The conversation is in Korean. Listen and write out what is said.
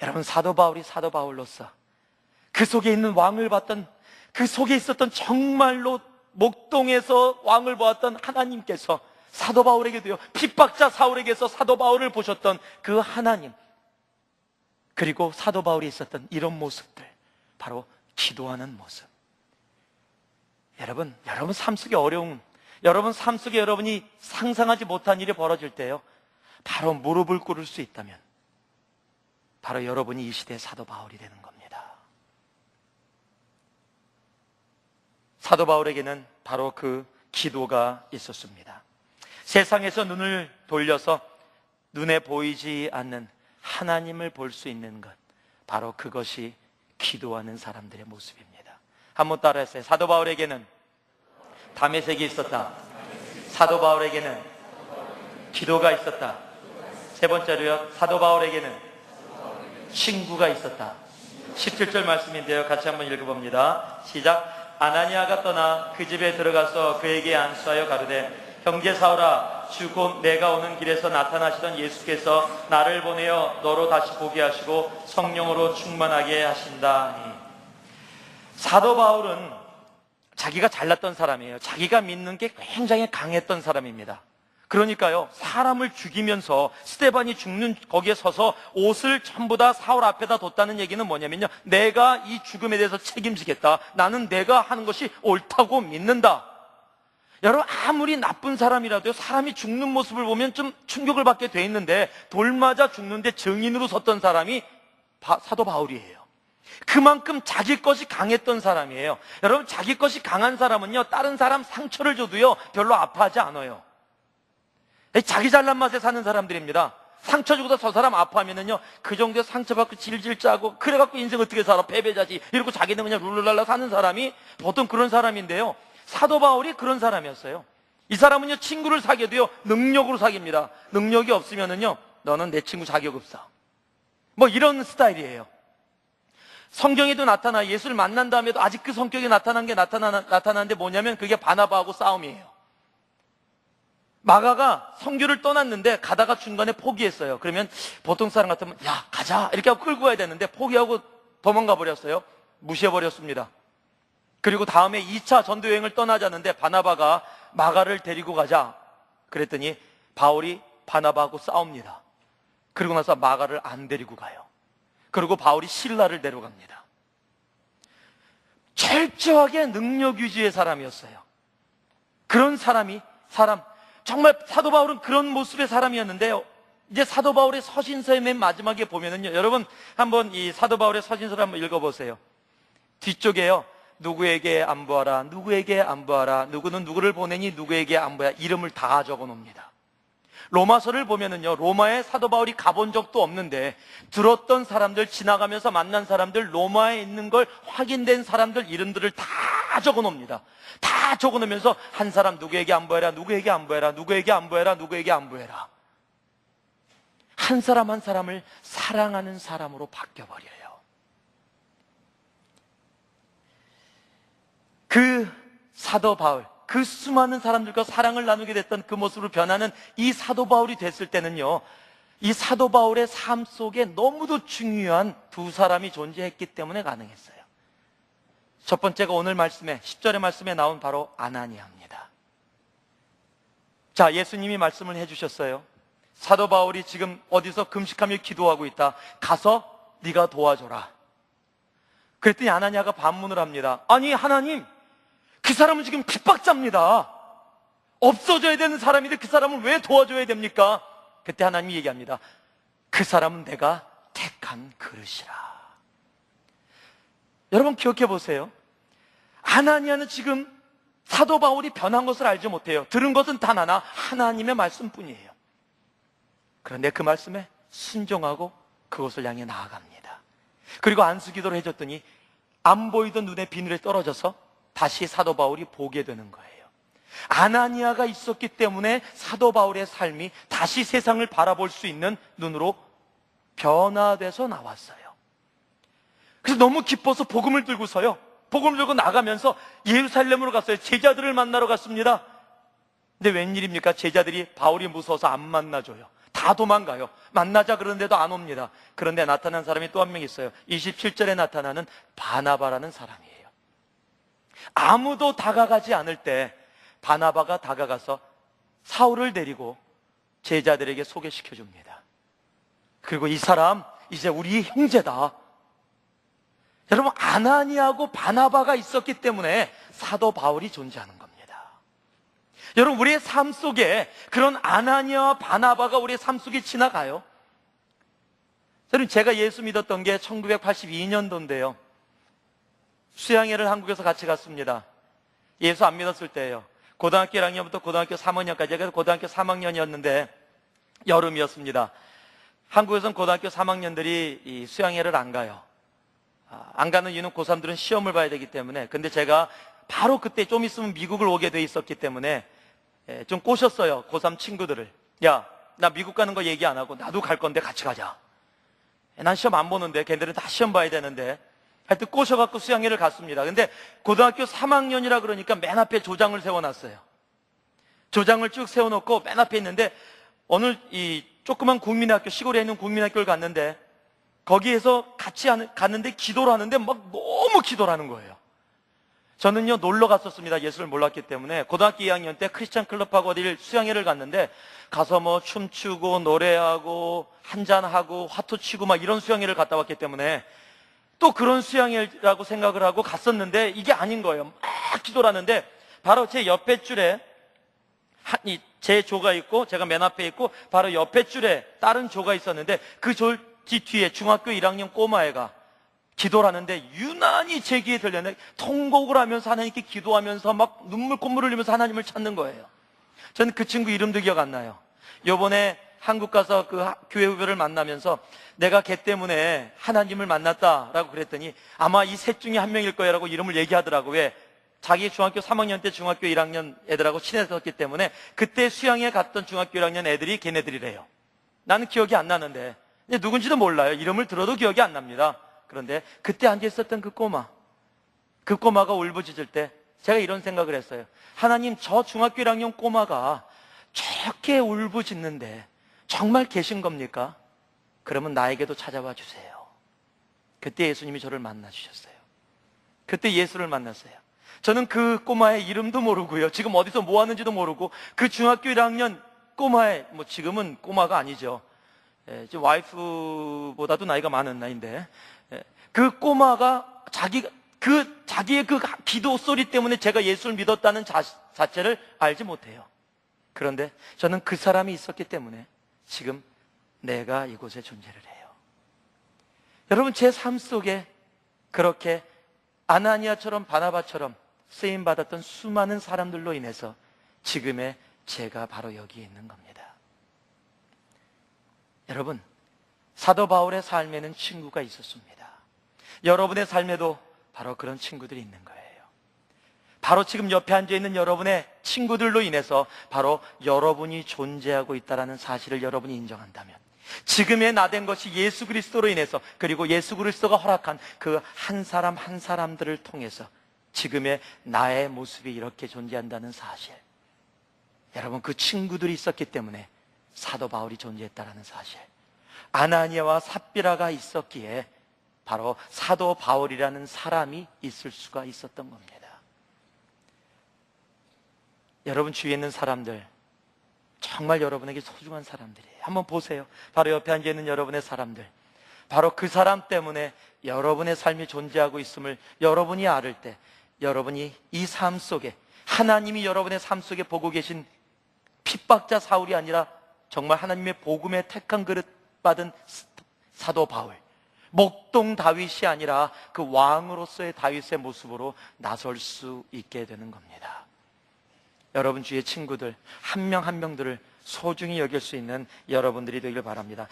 여러분, 사도 바울이 사도 바울로서 그 속에 있는 왕을 봤던, 그 속에 있었던 정말로 목동에서 왕을 보았던 하나님께서 사도 바울에게도요, 핍박자 사울에게서 사도 바울을 보셨던 그 하나님, 그리고 사도 바울이 있었던 이런 모습들, 바로 기도하는 모습. 여러분 삶 속에 어려움, 여러분 삶 속에 여러분이 상상하지 못한 일이 벌어질 때요, 바로 무릎을 꿇을 수 있다면 바로 여러분이 이 시대의 사도 바울이 되는 겁니다. 사도 바울에게는 바로 그 기도가 있었습니다. 세상에서 눈을 돌려서 눈에 보이지 않는 하나님을 볼 수 있는 것, 바로 그것이 기도하는 사람들의 모습입니다. 한번 따라했어요. 사도 바울에게는 다메섹이 있었다. 사도 바울에게는 기도가 있었다. 세 번째로요, 사도 바울에게는 친구가 있었다. 17절 말씀인데요, 같이 한번 읽어봅니다. 시작. 아나니아가 떠나 그 집에 들어가서 그에게 안수하여 가로되, 형제 사울아, 주 곧 내가 오는 길에서 나타나시던 예수께서 나를 보내어 너로 다시 보게 하시고 성령으로 충만하게 하신다니. 사도 바울은 자기가 잘났던 사람이에요. 자기가 믿는 게 굉장히 강했던 사람입니다. 그러니까요, 사람을 죽이면서 스데반이 죽는 거기에 서서 옷을 전부 다 사울 앞에다 뒀다는 얘기는 뭐냐면요, 내가 이 죽음에 대해서 책임지겠다, 나는 내가 하는 것이 옳다고 믿는다. 여러분, 아무리 나쁜 사람이라도요, 사람이 죽는 모습을 보면 좀 충격을 받게 돼 있는데, 돌 맞아 죽는데 증인으로 섰던 사람이 사도 바울이에요. 그만큼 자기 것이 강했던 사람이에요. 여러분, 자기 것이 강한 사람은요, 다른 사람 상처를 줘도요 별로 아파하지 않아요. 자기 잘난 맛에 사는 사람들입니다. 상처 주고도 저 사람 아파하면은요, 그 정도에 상처받고 질질 짜고, 그래갖고 인생 어떻게 살아, 패배자지, 이러고 자기는 그냥 룰루랄라 사는 사람이 보통 그런 사람인데요, 사도 바울이 그런 사람이었어요. 이 사람은요, 친구를 사귀어도요 능력으로 사귀입니다. 능력이 없으면은요, 너는 내 친구 자격 없어, 뭐 이런 스타일이에요. 성경에도 나타나, 예수를 만난 다음에도 아직 그 성격이 나타나는데 뭐냐면, 그게 바나바하고 싸움이에요. 마가가 선교를 떠났는데 가다가 중간에 포기했어요. 그러면 보통 사람 같으면 야 가자 이렇게 하고 끌고 가야 되는데 포기하고 도망가 버렸어요. 무시해버렸습니다. 그리고 다음에 2차 전도여행을 떠나자는데 바나바가 마가를 데리고 가자 그랬더니 바울이 바나바하고 싸웁니다. 그리고 나서 마가를 안 데리고 가요. 그리고 바울이 실라를 데려갑니다. 철저하게 능력 위주의 사람이었어요. 그런 사람, 정말 사도 바울은 그런 모습의 사람이었는데요, 이제 사도 바울의 서신서의 맨 마지막에 보면은요, 여러분 한번 이 사도 바울의 서신서를 한번 읽어보세요. 뒤쪽에요, 누구에게 안부하라, 누구에게 안부하라, 누구는 누구를 보내니 누구에게 안부하라, 이름을 다 적어 놓습니다. 로마서를 보면은요, 로마에 사도 바울이 가본 적도 없는데 들었던 사람들, 지나가면서 만난 사람들, 로마에 있는 걸 확인된 사람들 이름들을 다 적어 놓습니다. 다 적어 놓으면서 한 사람 누구에게 안부해라, 누구에게 안부해라, 누구에게 안부해라, 누구에게 안부해라. 한 사람 한 사람을 사랑하는 사람으로 바뀌어버려요. 그 사도 바울, 그 수많은 사람들과 사랑을 나누게 됐던 그 모습으로 변하는 이 사도 바울이 됐을 때는요, 이 사도 바울의 삶 속에 너무도 중요한 두 사람이 존재했기 때문에 가능했어요. 첫 번째가 오늘 말씀에 10절의 말씀에 나온 바로 아나니아입니다. 자, 예수님이 말씀을 해주셨어요. 사도 바울이 지금 어디서 금식하며 기도하고 있다, 가서 네가 도와줘라. 그랬더니 아나니아가 반문을 합니다. 아니 하나님, 그 사람은 지금 핍박자입니다. 없어져야 되는 사람인데 그 사람을 왜 도와줘야 됩니까? 그때 하나님이 얘기합니다. 그 사람은 내가 택한 그릇이라. 여러분 기억해 보세요. 아나니아는 지금 사도 바울이 변한 것을 알지 못해요. 들은 것은 단 하나, 하나님의 말씀뿐이에요. 그런데 그 말씀에 순종하고 그것을 향해 나아갑니다. 그리고 안수기도를 해줬더니 안 보이던 눈에 비늘에 떨어져서 다시 사도 바울이 보게 되는 거예요. 아나니아가 있었기 때문에 사도 바울의 삶이 다시 세상을 바라볼 수 있는 눈으로 변화돼서 나왔어요. 그래서 너무 기뻐서 복음을 들고서요, 복음을 들고 나가면서 예루살렘으로 갔어요. 제자들을 만나러 갔습니다. 근데 웬일입니까? 제자들이 바울이 무서워서 안 만나줘요. 다 도망가요. 만나자 그러는데도 안 옵니다. 그런데 나타난 사람이 또 한 명 있어요. 27절에 나타나는 바나바라는 사람이에요. 아무도 다가가지 않을 때 바나바가 다가가서 사울을 데리고 제자들에게 소개시켜 줍니다. 그리고 이 사람 이제 우리 형제다. 여러분, 아나니아하고 바나바가 있었기 때문에 사도 바울이 존재하는 겁니다. 여러분, 우리의 삶 속에 그런 아나니아와 바나바가 우리의 삶 속에 지나가요. 여러분, 제가 예수 믿었던 게 1982년도인데요 수양회를 한국에서 같이 갔습니다. 예수 안 믿었을 때예요. 고등학교 1학년부터 고등학교 3학년까지, 그래서 고등학교 3학년이었는데 여름이었습니다. 한국에서는 고등학교 3학년들이 이 수양회를 안 가요. 안 가는 이유는 고3들은 시험을 봐야 되기 때문에. 근데 제가 바로 그때 좀 있으면 미국을 오게 돼 있었기 때문에 좀 꼬셨어요. 고3 친구들을. 야, 나 미국 가는 거 얘기 안 하고 나도 갈 건데 같이 가자. 난 시험 안 보는데 걔네들은 다 시험 봐야 되는데. 하여튼 꼬셔갖고 수양회를 갔습니다. 근데 고등학교 3학년이라 그러니까 맨 앞에 조장을 세워놨어요. 조장을 쭉 세워놓고 맨 앞에 있는데 어느 이 조그만 국민학교, 시골에 있는 국민학교를 갔는데 거기에서 같이 갔는데 기도를 하는데 막 너무 기도를 하는 거예요. 저는요 놀러 갔었습니다. 예수를 몰랐기 때문에. 고등학교 2학년 때 크리스찬 클럽하고 어디를 수양회를 갔는데 가서 뭐 춤추고 노래하고 한잔하고 화투 치고 막 이런 수양회를 갔다 왔기 때문에 또 그런 수양회라고 생각을 하고 갔었는데 이게 아닌 거예요. 막 기도를 하는데 바로 제 옆에 줄에 제 조가 있고 제가 맨 앞에 있고 바로 옆에 줄에 다른 조가 있었는데 그 조 뒤에 중학교 1학년 꼬마애가 기도를 하는데 유난히 제 귀에 들렸는데 통곡을 하면서 하나님께 기도하면서 막 콧물을 흘리면서 하나님을 찾는 거예요. 저는 그 친구 이름도 기억 안 나요. 요번에 한국 가서 그 교회 후배를 만나면서 내가 걔 때문에 하나님을 만났다라고 그랬더니 아마 이 셋 중에 한 명일 거야라고 이름을 얘기하더라고요. 왜? 자기 중학교 3학년 때 중학교 1학년 애들하고 친했었기 때문에 그때 수양에 갔던 중학교 1학년 애들이 걔네들이래요. 나는 기억이 안 나는데 누군지도 몰라요. 이름을 들어도 기억이 안 납니다. 그런데 그때 앉아 있었던 그 꼬마가 울부짖을 때 제가 이런 생각을 했어요. 하나님, 저 중학교 1학년 꼬마가 저렇게 울부짖는데 정말 계신 겁니까? 그러면 나에게도 찾아와 주세요. 그때 예수님이 저를 만나 주셨어요. 그때 예수를 만났어요. 저는 그 꼬마의 이름도 모르고요, 지금 어디서 뭐 하는지도 모르고 그 중학교 1학년 꼬마의, 뭐 지금은 꼬마가 아니죠, 지금 와이프보다도 나이가 많은 나이인데, 그 꼬마가 자기의 그 기도 소리 때문에 제가 예수를 믿었다는 자체를 알지 못해요. 그런데 저는 그 사람이 있었기 때문에 지금 내가 이곳에 존재를 해요. 여러분, 제 삶 속에 그렇게 아나니아처럼 바나바처럼 쓰임받았던 수많은 사람들로 인해서 지금의 제가 바로 여기에 있는 겁니다. 여러분, 사도 바울의 삶에는 친구가 있었습니다. 여러분의 삶에도 바로 그런 친구들이 있는 거예요. 바로 지금 옆에 앉아있는 여러분의 친구들로 인해서 바로 여러분이 존재하고 있다는 사실을 여러분이 인정한다면, 지금의 나 된 것이 예수 그리스도로 인해서, 그리고 예수 그리스도가 허락한 그 한 사람 한 사람들을 통해서 지금의 나의 모습이 이렇게 존재한다는 사실, 여러분, 그 친구들이 있었기 때문에 사도 바울이 존재했다는 사실, 아나니아와 삽비라가 있었기에 바로 사도 바울이라는 사람이 있을 수가 있었던 겁니다. 여러분 주위에 있는 사람들 정말 여러분에게 소중한 사람들이에요. 한번 보세요. 바로 옆에 앉아있는 여러분의 사람들, 바로 그 사람 때문에 여러분의 삶이 존재하고 있음을 여러분이 알을 때, 여러분이 이 삶 속에 하나님이 여러분의 삶 속에 보고 계신 핍박자 사울이 아니라 정말 하나님의 복음에 택한 그릇 받은 사도 바울, 목동 다윗이 아니라 그 왕으로서의 다윗의 모습으로 나설 수 있게 되는 겁니다. 여러분 주위의 친구들 한 명 한 명들을 소중히 여길 수 있는 여러분들이 되길 바랍니다.